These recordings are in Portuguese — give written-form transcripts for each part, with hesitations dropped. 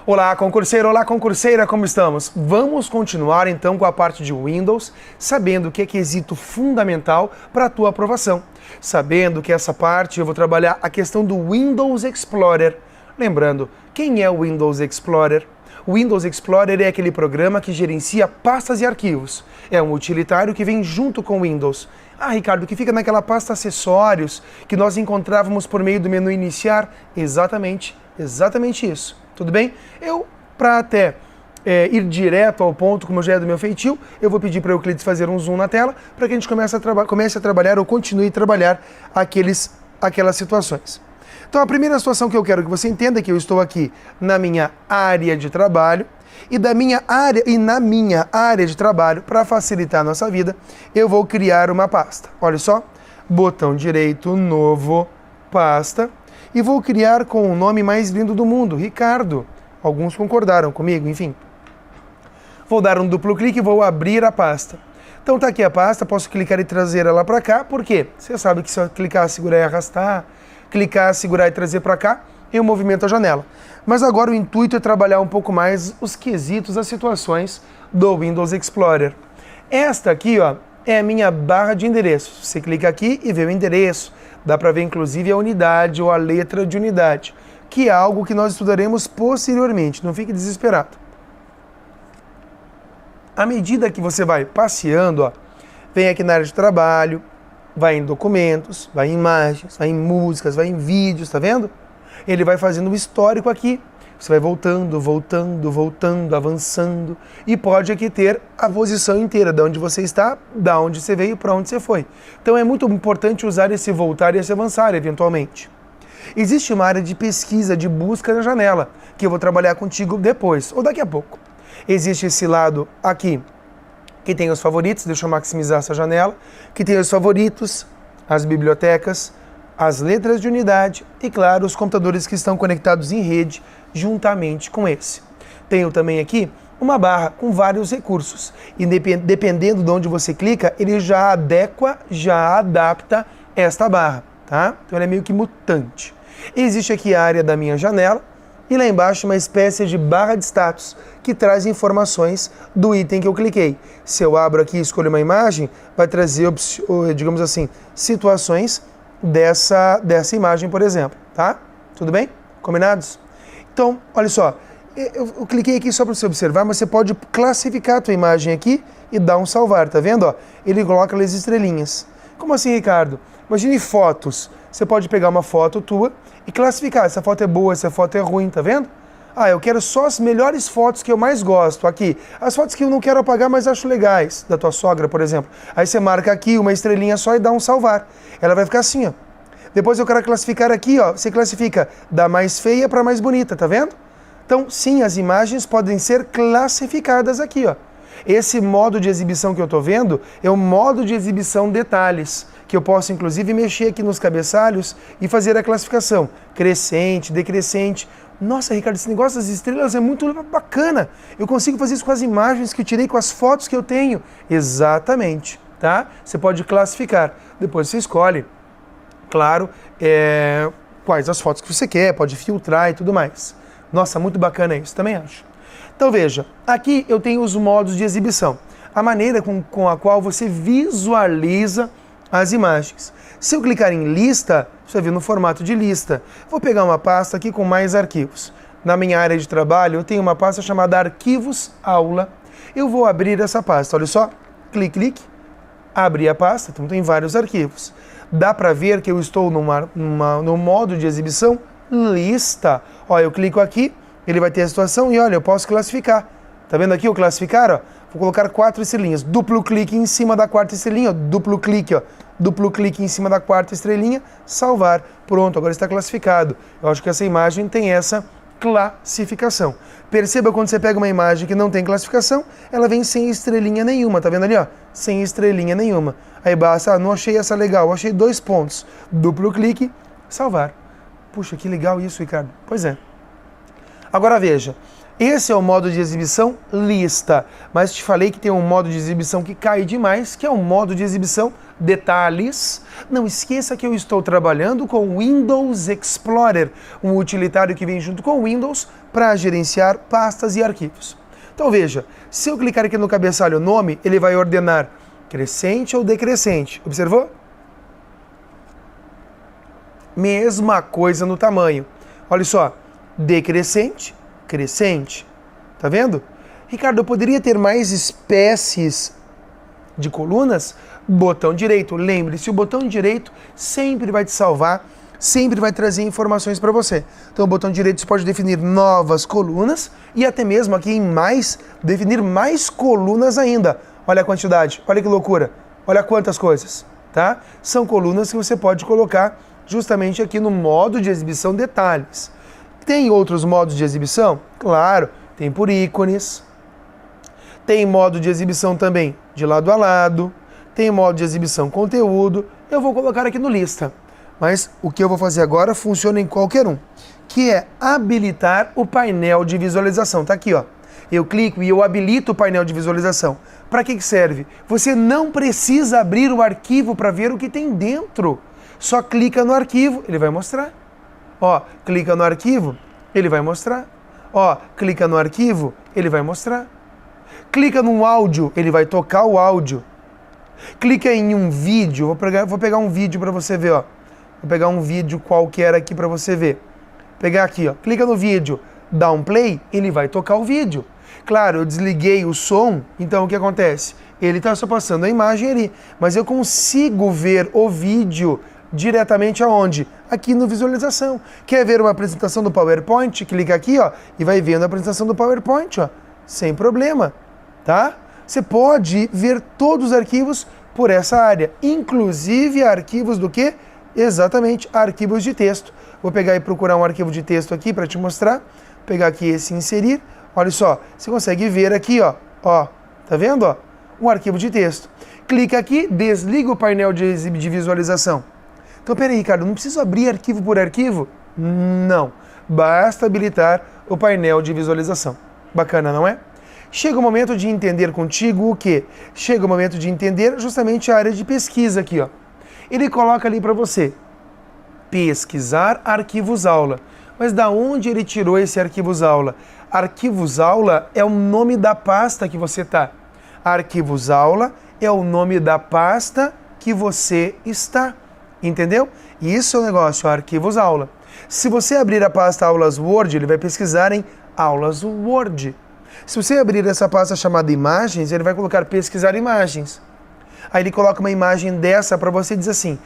Olá concurseira, como estamos? Vamos continuar então com a parte de Windows, sabendo que é quesito fundamental para a tua aprovação. Sabendo que essa parte eu vou trabalhar a questão do Windows Explorer. Lembrando, quem é o Windows Explorer? O Windows Explorer é aquele programa que gerencia pastas e arquivos. É um utilitário que vem junto com o Windows. Ah, Ricardo, que fica naquela pasta acessórios que nós encontrávamos por meio do menu iniciar? Exatamente isso. Tudo bem? Para até ir direto ao ponto, como já é do meu feitio, eu vou pedir para o Euclides fazer um zoom na tela para que a gente comece a trabalhar ou continue a trabalhar aquelas situações. Então, a primeira situação que eu quero que você entenda é que eu estou aqui na minha área de trabalho e na minha área de trabalho, para facilitar a nossa vida, eu vou criar uma pasta. Olha só, botão direito, novo, pasta, e vou criar com o nome mais lindo do mundo, Ricardo. Alguns concordaram comigo, enfim. Vou dar um duplo clique e vou abrir a pasta. Então tá aqui a pasta, posso clicar e trazer ela para cá, por quê? Você sabe que se eu clicar, segurar e arrastar, clicar, segurar e trazer para cá, eu movimento a janela. Mas agora o intuito é trabalhar um pouco mais os quesitos, as situações do Windows Explorer. Esta aqui, ó, é a minha barra de endereço. Você clica aqui e vê o endereço. Dá para ver inclusive a unidade ou a letra de unidade, que é algo que nós estudaremos posteriormente. Não fique desesperado. À medida que você vai passeando, ó, vem aqui na área de trabalho, vai em documentos, vai em imagens, vai em músicas, vai em vídeos, tá vendo? Ele vai fazendo o histórico aqui. Você vai voltando, avançando, e pode aqui ter a posição inteira, de onde você está, da onde você veio, para onde você foi. Então é muito importante usar esse voltar e esse avançar, eventualmente. Existe uma área de pesquisa, de busca na janela, que eu vou trabalhar contigo depois, ou daqui a pouco. Existe esse lado aqui, que tem os favoritos, deixa eu maximizar essa janela, que tem os favoritos, as bibliotecas, as letras de unidade e, claro, os computadores que estão conectados em rede juntamente com esse. Tenho também aqui uma barra com vários recursos e dependendo de onde você clica, ele já adequa, já adapta esta barra, tá? Então ele é meio que mutante. Existe aqui a área da minha janela e lá embaixo uma espécie de barra de status que traz informações do item que eu cliquei. Se eu abro aqui e escolho uma imagem, vai trazer, digamos assim, situações dessa imagem, por exemplo, tá? Tudo bem? Combinados? Então, olha só, eu cliquei aqui só para você observar, mas você pode classificar a tua imagem aqui e dar um salvar, tá vendo? Ó, ele coloca as estrelinhas. Como assim, Ricardo? Imagine fotos. Você pode pegar uma foto tua e classificar. Essa foto é boa, essa foto é ruim, tá vendo? Ah, eu quero só as melhores fotos que eu mais gosto aqui. As fotos que eu não quero apagar, mas acho legais. Da tua sogra, por exemplo. Aí você marca aqui uma estrelinha só e dá um salvar. Ela vai ficar assim, ó. Depois eu quero classificar aqui, ó. Você classifica da mais feia para mais bonita, tá vendo? Então, sim, as imagens podem ser classificadas aqui, ó. Esse modo de exibição que eu tô vendo é o modo de exibição detalhes, que eu posso inclusive mexer aqui nos cabeçalhos e fazer a classificação. Crescente, decrescente. Nossa, Ricardo, esse negócio das estrelas é muito bacana. Eu consigo fazer isso com as imagens que eu tirei, com as fotos que eu tenho. Exatamente, tá? Você pode classificar. Depois você escolhe, claro, quais as fotos que você quer, pode filtrar e tudo mais. Nossa, muito bacana isso, também acho. Então veja, aqui eu tenho os modos de exibição. A maneira com a qual você visualiza as imagens. Se eu clicar em lista, você vê no formato de lista. Vou pegar uma pasta aqui com mais arquivos. Na minha área de trabalho, eu tenho uma pasta chamada Arquivos Aula. Eu vou abrir essa pasta, olha só. Clique, abrir a pasta, então tem vários arquivos. Dá para ver que eu estou no modo de exibição lista. Ó, eu clico aqui, ele vai ter a situação e olha, eu posso classificar. Tá vendo aqui o classificar, ó? Vou colocar 4 estrelinhas. Duplo clique em cima da quarta estrelinha, ó. Duplo clique, ó. Duplo clique em cima da quarta estrelinha, salvar. Pronto, agora está classificado. Eu acho que essa imagem tem essa classificação. Perceba quando você pega uma imagem que não tem classificação, ela vem sem estrelinha nenhuma, tá vendo ali, ó? Sem estrelinha nenhuma. Aí basta, não achei essa legal, achei 2 pontos. Duplo clique, salvar. Puxa, que legal isso, Ricardo. Pois é. Agora veja, esse é o modo de exibição lista, mas te falei que tem um modo de exibição que cai demais, que é o modo de exibição detalhes. Não esqueça que eu estou trabalhando com o Windows Explorer, um utilitário que vem junto com o Windows para gerenciar pastas e arquivos. Então veja, se eu clicar aqui no cabeçalho nome, ele vai ordenar crescente ou decrescente. Observou? Mesma coisa no tamanho. Olha só, decrescente, crescente. Tá vendo? Ricardo, eu poderia ter mais espécies de colunas? Botão direito. Lembre-se, o botão direito sempre vai te salvar, sempre vai trazer informações para você. Então, o botão direito você pode definir novas colunas e até mesmo aqui em mais, definir mais colunas ainda. Olha a quantidade, olha que loucura, olha quantas coisas, tá? São colunas que você pode colocar justamente aqui no modo de exibição detalhes. Tem outros modos de exibição? Claro, tem por ícones, tem modo de exibição também de lado a lado, tem modo de exibição conteúdo, eu vou colocar aqui no lista. Mas o que eu vou fazer agora funciona em qualquer um, que é habilitar o painel de visualização. Tá aqui, ó. Eu clico e eu habilito o painel de visualização. Para que serve? Você não precisa abrir o arquivo para ver o que tem dentro. Só clica no arquivo, ele vai mostrar. Ó, clica no arquivo, ele vai mostrar. Ó, clica no arquivo, ele vai mostrar. Clica no áudio, ele vai tocar o áudio. Clica em um vídeo, vou pegar um vídeo para você ver, ó. Vou pegar um vídeo qualquer aqui para você ver. Pegar aqui, ó. Clica no vídeo, dá um play, ele vai tocar o vídeo. Claro, eu desliguei o som, então o que acontece? Ele está só passando a imagem ali, mas eu consigo ver o vídeo diretamente aonde? Aqui no visualização. Quer ver uma apresentação do PowerPoint? Clica aqui, ó, e vai vendo a apresentação do PowerPoint, ó, sem problema, tá? Você pode ver todos os arquivos por essa área, inclusive arquivos do quê? Exatamente, arquivos de texto. Vou pegar e procurar um arquivo de texto aqui para te mostrar. Pegar aqui esse inserir. Olha só, você consegue ver aqui, ó, tá vendo, ó? Um arquivo de texto. Clica aqui, desliga o painel de visualização. Então, peraí, Ricardo, não preciso abrir arquivo por arquivo? Não, basta habilitar o painel de visualização. Bacana, não é? Chega o momento de entender contigo o quê? Chega o momento de entender justamente a área de pesquisa aqui, ó. Ele coloca ali para você, pesquisar arquivos aula. Mas da onde ele tirou esse arquivos aula? Arquivos aula é o nome da pasta que você está. Arquivos aula é o nome da pasta que você está. Entendeu? Isso é o negócio, arquivos aula. Se você abrir a pasta aulas Word, ele vai pesquisar em aulas Word. Se você abrir essa pasta chamada imagens, ele vai colocar pesquisar imagens. Aí ele coloca uma imagem dessa para você e diz assim,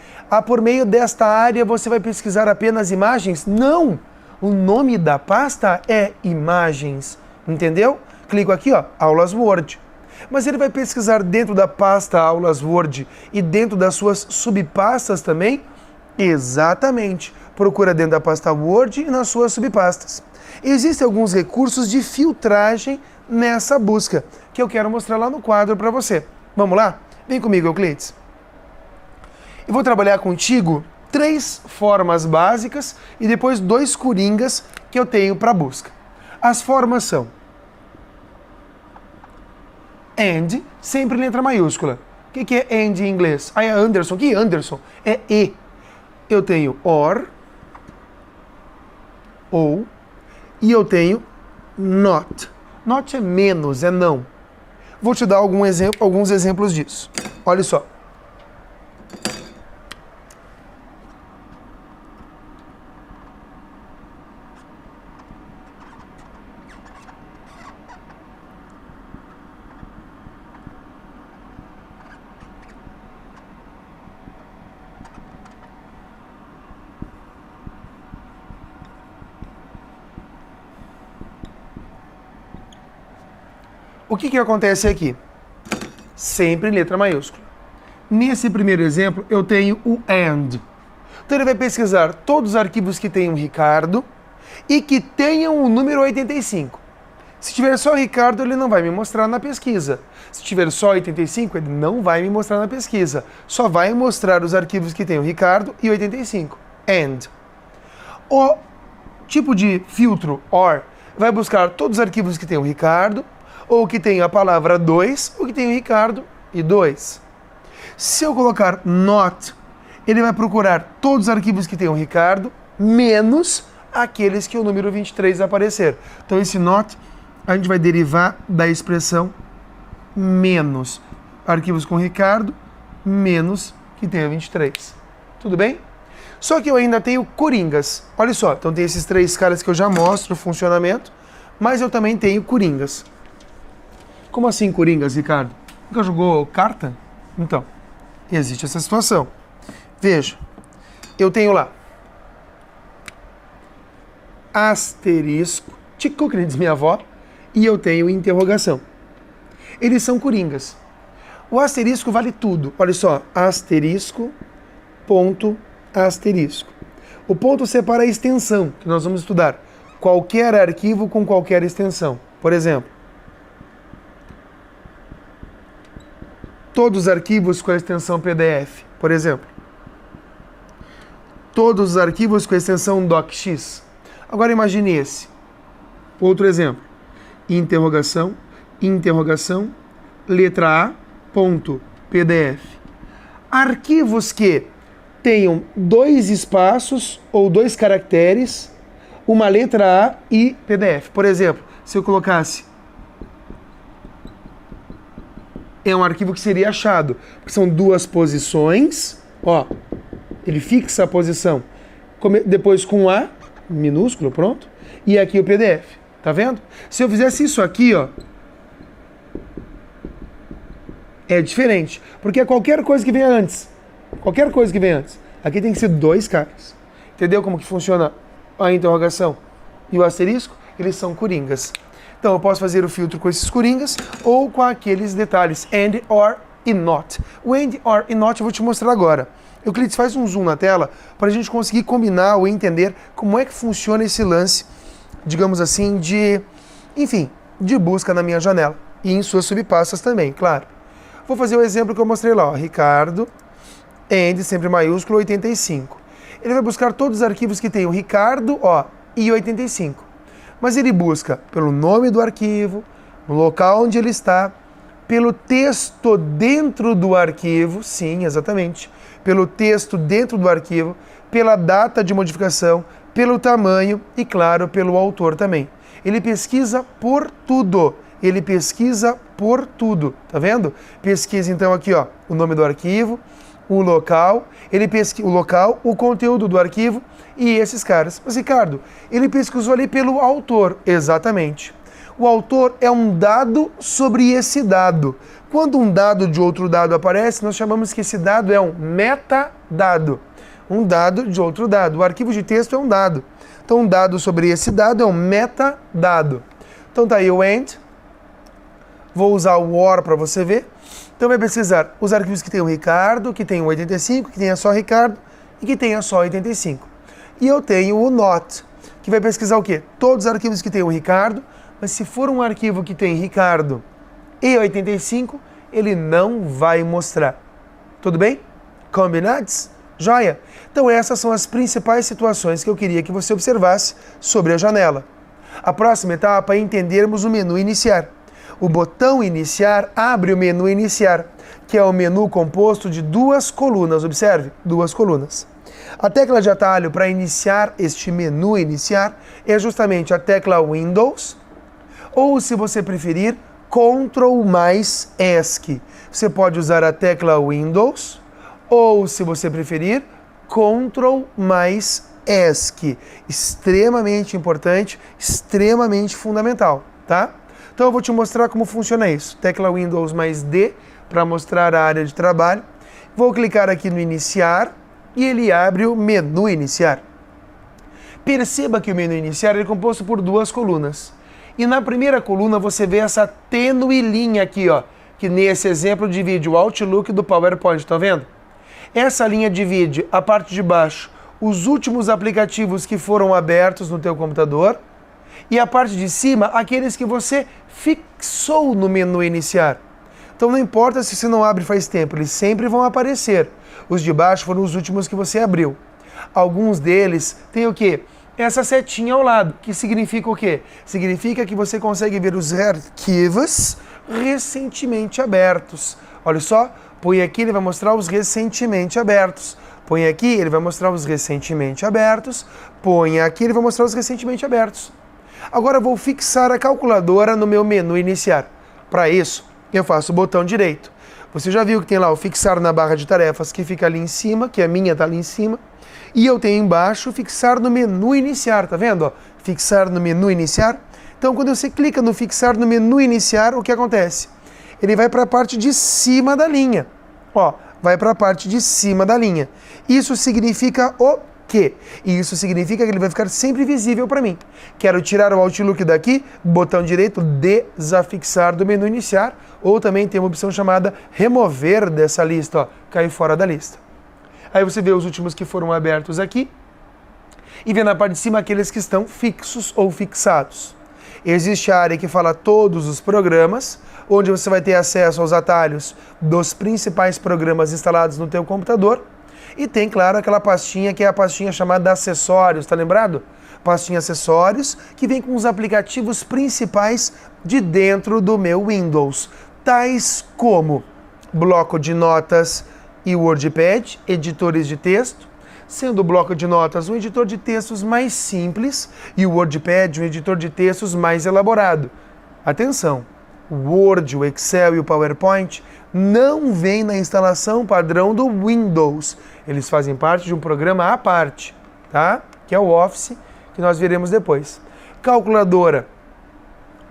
por meio desta área você vai pesquisar apenas imagens? Não! O nome da pasta é imagens, entendeu? Clico aqui, ó, aulas Word. Mas ele vai pesquisar dentro da pasta aulas Word e dentro das suas subpastas também? Exatamente. Procura dentro da pasta Word e nas suas subpastas. Existem alguns recursos de filtragem nessa busca, que eu quero mostrar lá no quadro para você. Vamos lá? Vem comigo, Euclides. Eu vou trabalhar contigo 3 formas básicas e depois 2 coringas que eu tenho para busca. As formas são AND, sempre letra maiúscula. O que é AND em inglês? Ah, é Anderson. Que Anderson? É E. Eu tenho OR, ou, e eu tenho NOT. NOT é menos, é não. Vou te dar alguns exemplos disso. Olha só. O que acontece aqui? Sempre em letra maiúscula. Nesse primeiro exemplo, eu tenho o AND. Então ele vai pesquisar todos os arquivos que tenham Ricardo e que tenham o número 85. Se tiver só Ricardo, ele não vai me mostrar na pesquisa. Se tiver só 85, ele não vai me mostrar na pesquisa. Só vai mostrar os arquivos que tenham Ricardo e 85. AND. O tipo de filtro OR vai buscar todos os arquivos que tenham Ricardo, ou que tenha a palavra 2, ou que tenha Ricardo e 2. Se eu colocar NOT, ele vai procurar todos os arquivos que tenham Ricardo, menos aqueles que o número 23 aparecer. Então esse not a gente vai derivar da expressão menos arquivos com Ricardo menos que tenha 23. Tudo bem? Só que eu ainda tenho coringas. Olha só, então tem esses 3 caras que eu já mostro o funcionamento, mas eu também tenho coringas. Como assim coringas, Ricardo? Nunca jogou carta? Então, existe essa situação. Veja, eu tenho lá asterisco, tico, que nem diz minha avó, e eu tenho interrogação. Eles são coringas. O asterisco vale tudo. Olha só, asterisco, ponto, asterisco. O ponto separa a extensão, que nós vamos estudar. Qualquer arquivo com qualquer extensão. Por exemplo, todos os arquivos com a extensão PDF, por exemplo. Todos os arquivos com a extensão docx. Agora imagine esse. Outro exemplo. Interrogação, interrogação, letra A, ponto, PDF. Arquivos que tenham 2 espaços ou 2 caracteres, uma letra A e PDF. Por exemplo, se eu colocasse é um arquivo que seria achado, porque são 2 posições, ó, ele fixa a posição, depois com A, minúsculo, pronto, e aqui o PDF, tá vendo? Se eu fizesse isso aqui, ó, é diferente, porque é qualquer coisa que venha antes, aqui tem que ser 2 caras, entendeu como que funciona a interrogação e o asterisco? Eles são coringas. Então eu posso fazer o filtro com esses coringas ou com aqueles detalhes and, or e not. O and, or e not eu vou te mostrar agora. Euclides, faz um zoom na tela para a gente conseguir combinar ou entender como é que funciona esse lance, digamos assim, de busca na minha janela e em suas subpastas também, claro. Vou fazer o exemplo que eu mostrei lá, ó, Ricardo, and, sempre maiúsculo, 85. Ele vai buscar todos os arquivos que tem o Ricardo, ó, e 85. Mas ele busca pelo nome do arquivo, no local onde ele está, pelo texto dentro do arquivo, sim, exatamente, pelo texto dentro do arquivo, pela data de modificação, pelo tamanho e, claro, pelo autor também. Ele pesquisa por tudo. Tá vendo? Pesquisa então aqui, ó, o nome do arquivo, o local, o conteúdo do arquivo e esses caras. Mas, Ricardo, ele pesquisou ali pelo autor. Exatamente. O autor é um dado sobre esse dado. Quando um dado de outro dado aparece, nós chamamos que esse dado é um metadado. Um dado de outro dado. O arquivo de texto é um dado. Então, um dado sobre esse dado é um metadado. Então, tá aí o and. Vou usar o or para você ver. Então vai pesquisar os arquivos que tem o Ricardo, que tem o 85, que tenha só Ricardo e que tenha só 85. E eu tenho o not, que vai pesquisar o quê? Todos os arquivos que tem o Ricardo, mas se for um arquivo que tem Ricardo e 85, ele não vai mostrar. Tudo bem? Combinados? Joia? Então essas são as principais situações que eu queria que você observasse sobre a janela. A próxima etapa é entendermos o menu iniciar. O botão iniciar abre o menu iniciar, que é o menu composto de 2 colunas. Observe, 2 colunas. A tecla de atalho para iniciar este menu iniciar é justamente a tecla Windows, ou se você preferir, Ctrl mais ESC. Você pode usar a tecla Windows, ou se você preferir, Ctrl mais ESC. Extremamente importante, extremamente fundamental, tá? Então eu vou te mostrar como funciona isso. Tecla Windows mais D para mostrar a área de trabalho. Vou clicar aqui no iniciar e ele abre o menu iniciar. Perceba que o menu iniciar é composto por 2 colunas. E na primeira coluna você vê essa tênue linha aqui, ó, que nesse exemplo divide o Outlook do PowerPoint, tá vendo? Essa linha divide a parte de baixo, os últimos aplicativos que foram abertos no teu computador, e a parte de cima, aqueles que você fixou no menu iniciar. Então não importa se você não abre faz tempo, eles sempre vão aparecer. Os de baixo foram os últimos que você abriu. Alguns deles têm o quê? Essa setinha ao lado, que significa o quê? Significa que você consegue ver os arquivos recentemente abertos. Olha só, põe aqui, ele vai mostrar os recentemente abertos. Põe aqui, ele vai mostrar os recentemente abertos. Põe aqui, ele vai mostrar os recentemente abertos. Agora eu vou fixar a calculadora no meu menu iniciar. Para isso, eu faço o botão direito. Você já viu que tem lá o fixar na barra de tarefas, que fica ali em cima, que a minha está ali em cima. E eu tenho embaixo fixar no menu iniciar, tá vendo? Ó, fixar no menu iniciar. Então, quando você clica no fixar no menu iniciar, o que acontece? Ele vai para a parte de cima da linha. Ó, vai para a parte de cima da linha. Isso significa o quê? Isso significa que ele vai ficar sempre visível para mim. Quero tirar o Outlook daqui, botão direito, desafixar do menu iniciar, ou também tem uma opção chamada remover dessa lista, ó, cair fora da lista. Aí você vê os últimos que foram abertos aqui e vê na parte de cima aqueles que estão fixos ou fixados. Existe a área que fala todos os programas, onde você vai ter acesso aos atalhos dos principais programas instalados no teu computador. E tem, claro, aquela pastinha que é a pastinha chamada acessórios, tá lembrado? Pastinha acessórios, que vem com os aplicativos principais de dentro do meu Windows, tais como bloco de notas e WordPad, editores de texto, sendo o bloco de notas um editor de textos mais simples e o WordPad um editor de textos mais elaborado. Atenção! O Word, o Excel e o PowerPoint não vêm na instalação padrão do Windows. Eles fazem parte de um programa à parte, tá? Que é o Office, que nós veremos depois. Calculadora,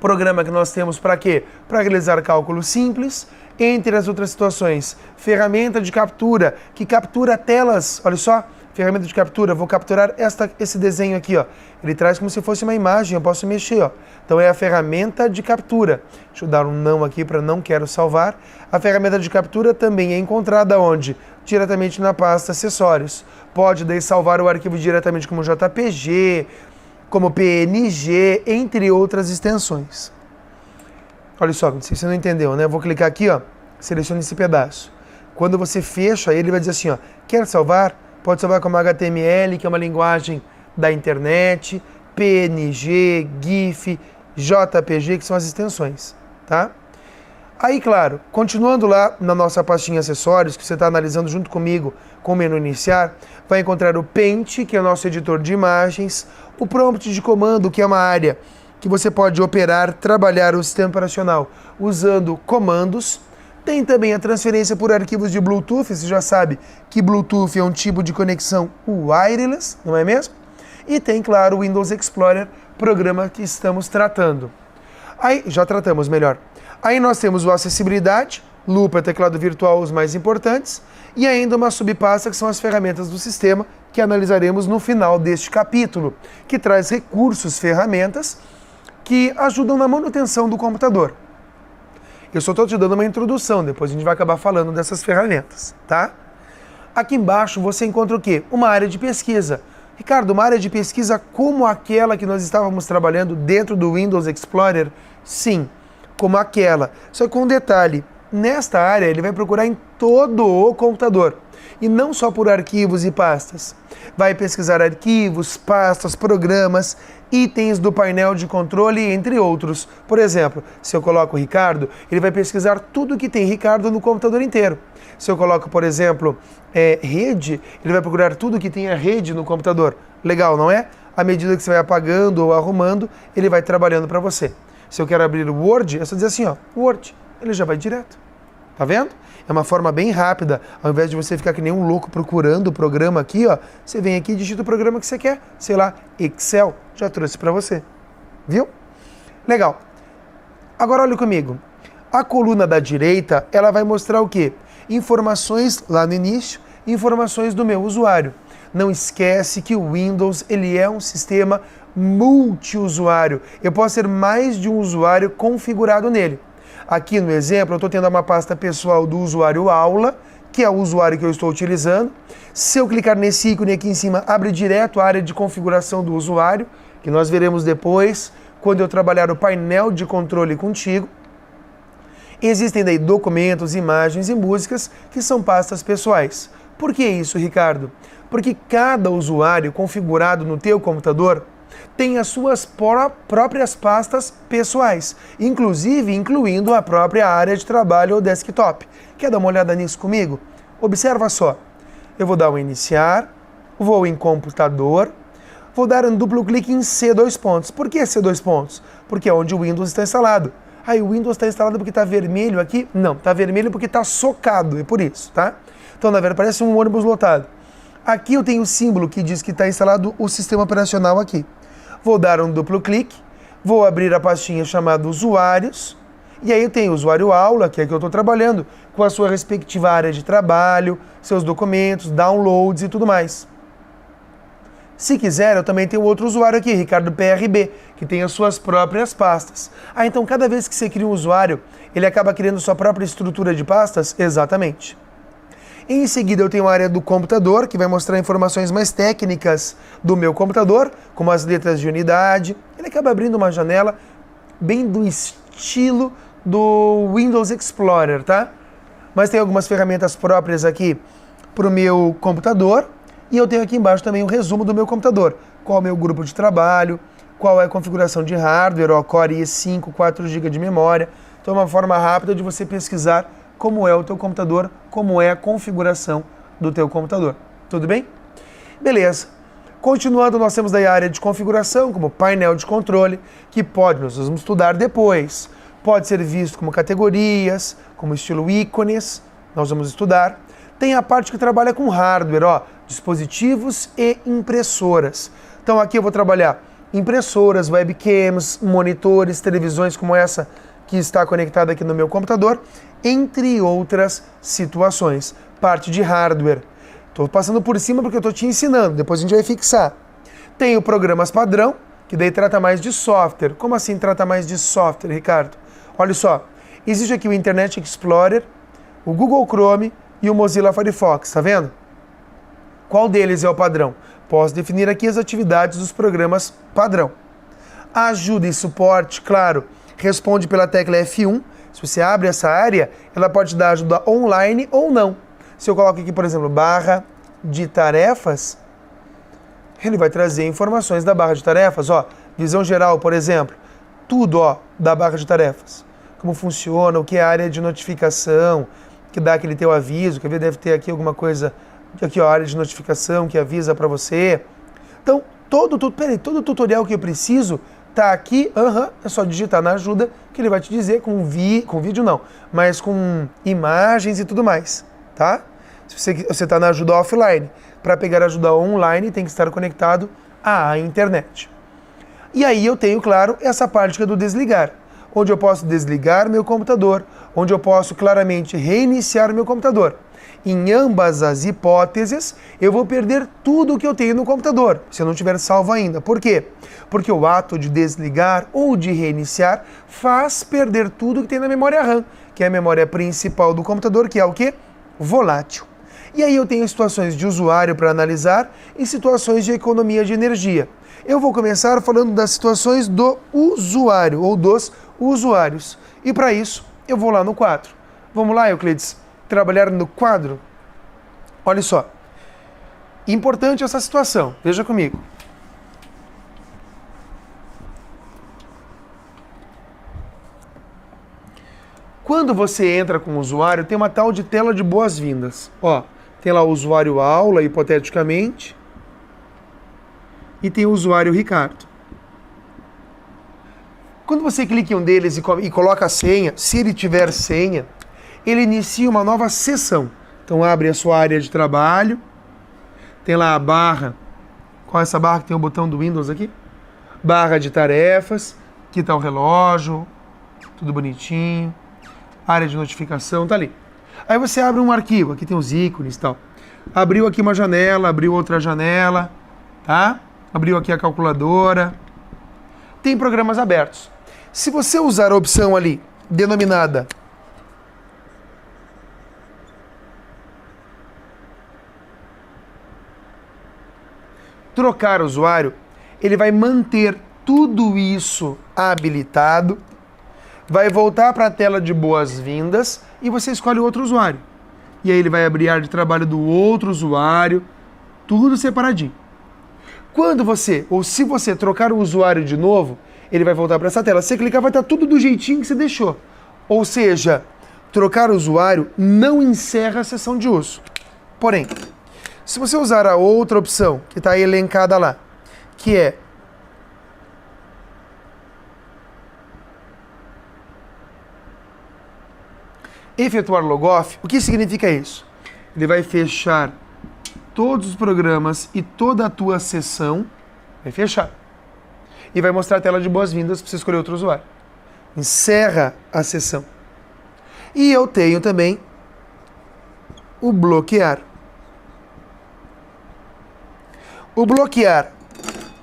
programa que nós temos para quê? Para realizar cálculos simples. Entre as outras situações, ferramenta de captura, que captura telas, olha só, ferramenta de captura, vou capturar esse desenho aqui, ó. Ele traz como se fosse uma imagem, eu posso mexer, ó. Então é a ferramenta de captura. Deixa eu dar um não aqui para não quero salvar. A ferramenta de captura também é encontrada onde? Diretamente na pasta acessórios. Pode daí salvar o arquivo diretamente como JPG, como PNG, entre outras extensões. Olha só, não sei se você não entendeu, né? Eu vou clicar aqui, ó, selecione esse pedaço. Quando você fecha, ele vai dizer assim, ó, quer salvar? Pode salvar como HTML, que é uma linguagem da internet, PNG, GIF, JPG, que são as extensões, tá? Aí, claro, continuando lá na nossa pastinha acessórios, que você está analisando junto comigo com o menu iniciar, vai encontrar o Paint, que é o nosso editor de imagens, o Prompt de comando, que é uma área que você pode operar, trabalhar o sistema operacional usando comandos. Tem também a transferência por arquivos de Bluetooth, você já sabe que Bluetooth é um tipo de conexão wireless, não é mesmo? E tem, claro, o Windows Explorer, programa que estamos tratando. Aí, já tratamos melhor. Aí nós temos o acessibilidade, lupa, teclado virtual, os mais importantes, e ainda uma subpasta que são as ferramentas do sistema, que analisaremos no final deste capítulo, que traz recursos, ferramentas, que ajudam na manutenção do computador. Eu só estou te dando uma introdução, depois a gente vai acabar falando dessas ferramentas, tá? Aqui embaixo você encontra o quê? Uma área de pesquisa. Ricardo, uma área de pesquisa como aquela que nós estávamos trabalhando dentro do Windows Explorer? Sim, como aquela. Só que com um detalhe, nesta área ele vai procurar em todo o computador. E não só por arquivos e pastas. Vai pesquisar arquivos, pastas, programas, itens do painel de controle, entre outros. Por exemplo, se eu coloco Ricardo, ele vai pesquisar tudo que tem Ricardo no computador inteiro. Se eu coloco, por exemplo, rede, ele vai procurar tudo que tem a rede no computador. Legal, não é? À medida que você vai apagando ou arrumando, ele vai trabalhando para você. Se eu quero abrir o Word, é só dizer assim, ó, Word, ele já vai direto. Tá vendo? É uma forma bem rápida. Ao invés de você ficar que nem um louco procurando o programa aqui, ó, você vem aqui e digita o programa que você quer. Sei lá, Excel, já trouxe para você. Viu? Legal. Agora olha comigo. A coluna da direita, ela vai mostrar o quê? Informações lá no início, informações do meu usuário. Não esquece que o Windows, ele é um sistema multiusuário. Eu posso ter mais de um usuário configurado nele. Aqui no exemplo, eu estou tendo uma pasta pessoal do usuário aula, que é o usuário que eu estou utilizando. Se eu clicar nesse ícone aqui em cima, abre direto a área de configuração do usuário, que nós veremos depois, quando eu trabalhar o painel de controle contigo. Existem daí documentos, imagens e músicas, que são pastas pessoais. Por que isso, Ricardo? Porque cada usuário configurado no teu computador tem as suas próprias pastas pessoais, inclusive incluindo a própria área de trabalho ou desktop. Quer dar uma olhada nisso comigo? Observa só. Eu vou dar um iniciar, vou em computador, vou dar um duplo clique em C dois pontos. Por que C dois pontos? Porque é onde o Windows está instalado. Aí o Windows está instalado porque está vermelho aqui? Não, está vermelho porque está socado, é por isso, tá? Então, na verdade, parece um ônibus lotado. Aqui eu tenho o símbolo que diz que está instalado o sistema operacional aqui. Vou dar um duplo clique, vou abrir a pastinha chamada usuários, e aí eu tenho o usuário aula, que é que eu estou trabalhando, com a sua respectiva área de trabalho, seus documentos, downloads e tudo mais. Se quiser, eu também tenho outro usuário aqui, Ricardo PRB, que tem as suas próprias pastas. Então cada vez que você cria um usuário, ele acaba criando sua própria estrutura de pastas? Exatamente. Em seguida eu tenho a área do computador, que vai mostrar informações mais técnicas do meu computador, como as letras de unidade. Ele acaba abrindo uma janela bem do estilo do Windows Explorer, tá? Mas tem algumas ferramentas próprias aqui para o meu computador. E eu tenho aqui embaixo também o resumo do meu computador. Qual é o meu grupo de trabalho, qual é a configuração de hardware, Core i5, 4 GB de memória. Então é uma forma rápida de você pesquisar como é o teu computador, como é a configuração do teu computador. Tudo bem? Beleza. Continuando, nós temos daí a área de configuração, como painel de controle, que nós vamos estudar depois. Pode ser visto como categorias, como estilo ícones, nós vamos estudar. Tem a parte que trabalha com hardware, dispositivos e impressoras. Então aqui eu vou trabalhar impressoras, webcams, monitores, televisões como essa que está conectada aqui no meu computador, entre outras situações. Parte de hardware. Estou passando por cima porque eu estou te ensinando, depois a gente vai fixar. Tenho programas padrão, que daí trata mais de software. Como assim trata mais de software, Ricardo? Olha só, existe aqui o Internet Explorer, o Google Chrome e o Mozilla Firefox, tá vendo? Qual deles é o padrão? Posso definir aqui as atividades dos programas padrão. Ajuda e suporte, claro, responde pela tecla F1. Se você abre essa área, ela pode dar ajuda online ou não. Se eu coloco aqui, por exemplo, barra de tarefas, ele vai trazer informações da barra de tarefas, visão geral, por exemplo, tudo, da barra de tarefas. Como funciona, o que é a área de notificação, que dá aquele teu aviso, que deve ter aqui alguma coisa, aqui área de notificação que avisa para você. Então, todo tutorial que eu preciso tá aqui, é só digitar na ajuda que ele vai te dizer com vídeo não, mas com imagens e tudo mais, tá? Se você tá na ajuda offline, para pegar ajuda online tem que estar conectado à internet. E aí eu tenho, claro, essa parte que é do desligar, onde eu posso desligar meu computador, onde eu posso claramente reiniciar meu computador. Em ambas as hipóteses, eu vou perder tudo o que eu tenho no computador, se eu não tiver salvo ainda. Por quê? Porque o ato de desligar ou de reiniciar faz perder tudo que tem na memória RAM, que é a memória principal do computador, que é o quê? Volátil. E aí eu tenho situações de usuário para analisar e situações de economia de energia. Eu vou começar falando das situações do usuário ou dos usuários. E para isso, eu vou lá no quadro. Vamos lá, Euclides, trabalhar no quadro? Olha só. Importante essa situação. Veja comigo. Quando você entra com o usuário, tem uma tal de tela de boas-vindas. Tem lá o usuário aula, hipoteticamente, e tem o usuário Ricardo. Quando você clica em um deles e coloca a senha, se ele tiver senha, ele inicia uma nova sessão. Então abre a sua área de trabalho, tem lá a barra, qual é essa barra que tem o botão do Windows aqui? Barra de tarefas, aqui está o relógio, tudo bonitinho, área de notificação, tá ali. Aí você abre um arquivo, aqui tem os ícones e tal. Abriu aqui uma janela, abriu outra janela, tá? Abriu aqui a calculadora. Tem programas abertos. Se você usar a opção ali, denominada trocar usuário, ele vai manter tudo isso habilitado, vai voltar para a tela de boas-vindas e você escolhe outro usuário. E aí ele vai abrir a área de trabalho do outro usuário, tudo separadinho. Quando você, ou se você trocar o usuário de novo, ele vai voltar para essa tela. Se você clicar, vai estar tudo do jeitinho que você deixou. Ou seja, trocar o usuário não encerra a sessão de uso. Porém, Se você usar a outra opção, que está elencada lá, que é efetuar logoff, o que significa isso? Ele vai fechar todos os programas e toda a tua sessão, vai fechar. E vai mostrar a tela de boas-vindas para você escolher outro usuário. Encerra a sessão. E eu tenho também o bloquear. O bloquear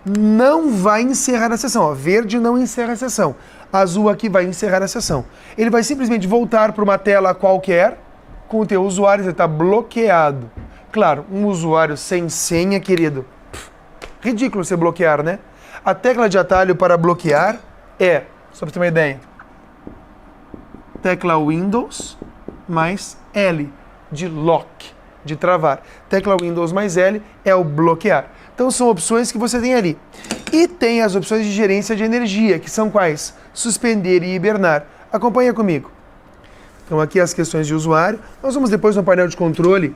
não vai encerrar a sessão. Ó, verde não encerra a sessão. Azul aqui vai encerrar a sessão. Ele vai simplesmente voltar para uma tela qualquer com o teu usuário, ele está bloqueado. Claro, um usuário sem senha, querido. Ridículo você bloquear, né? A tecla de atalho para bloquear é, só para ter uma ideia, tecla Windows mais L, de lock, de travar. Tecla Windows mais L é o bloquear. Então são opções que você tem ali. E tem as opções de gerência de energia, que são quais? Suspender e hibernar. Acompanha comigo. Então aqui as questões de usuário. Nós vamos depois no painel de controle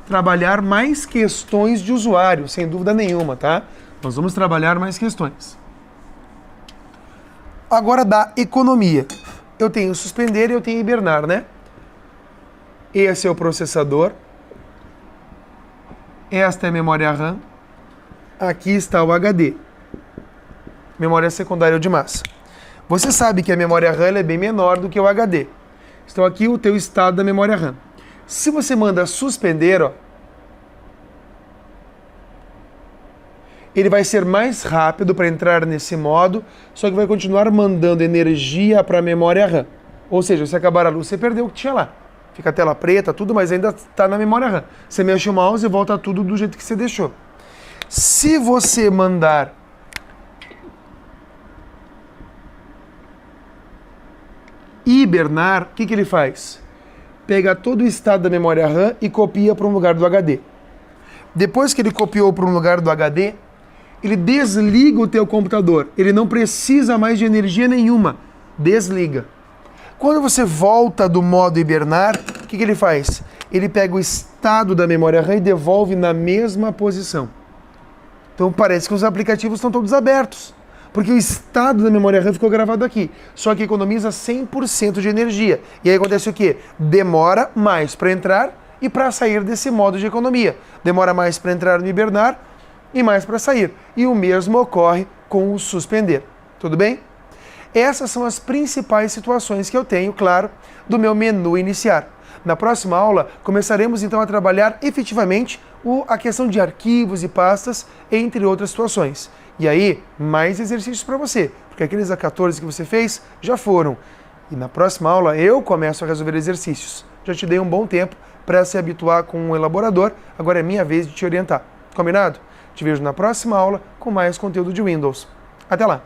trabalhar mais questões de usuário, sem dúvida nenhuma, tá? Nós vamos trabalhar mais questões. Agora da economia. Eu tenho suspender e eu tenho hibernar, né? Esse é o processador. Esta é a memória RAM. Aqui está o HD. Memória secundária ou de massa. Você sabe que a memória RAM é bem menor do que o HD. Então aqui o teu estado da memória RAM. Se você manda suspender, ó, ele vai ser mais rápido para entrar nesse modo, só que vai continuar mandando energia para a memória RAM. Ou seja, se acabar a luz, você perdeu o que tinha lá. Fica a tela preta, tudo, mas ainda está na memória RAM. Você mexe o mouse e volta tudo do jeito que você deixou. Se você mandar hibernar, o que ele faz? Pega todo o estado da memória RAM e copia para um lugar do HD. Depois que ele copiou para um lugar do HD, ele desliga o teu computador. Ele não precisa mais de energia nenhuma. Desliga. Quando você volta do modo hibernar, o que ele faz? Ele pega o estado da memória RAM e devolve na mesma posição. Então parece que os aplicativos estão todos abertos, porque o estado da memória RAM ficou gravado aqui. Só que economiza 100% de energia. E aí acontece o quê? Demora mais para entrar e para sair desse modo de economia. Demora mais para entrar no hibernar e mais para sair. E o mesmo ocorre com o suspender. Tudo bem? Essas são as principais situações que eu tenho, claro, do meu menu iniciar. Na próxima aula, começaremos então a trabalhar efetivamente a questão de arquivos e pastas, entre outras situações. E aí, mais exercícios para você, porque aqueles A14 que você fez já foram. E na próxima aula eu começo a resolver exercícios. Já te dei um bom tempo para se habituar com o elaborador, agora é minha vez de te orientar. Combinado? Te vejo na próxima aula com mais conteúdo de Windows. Até lá!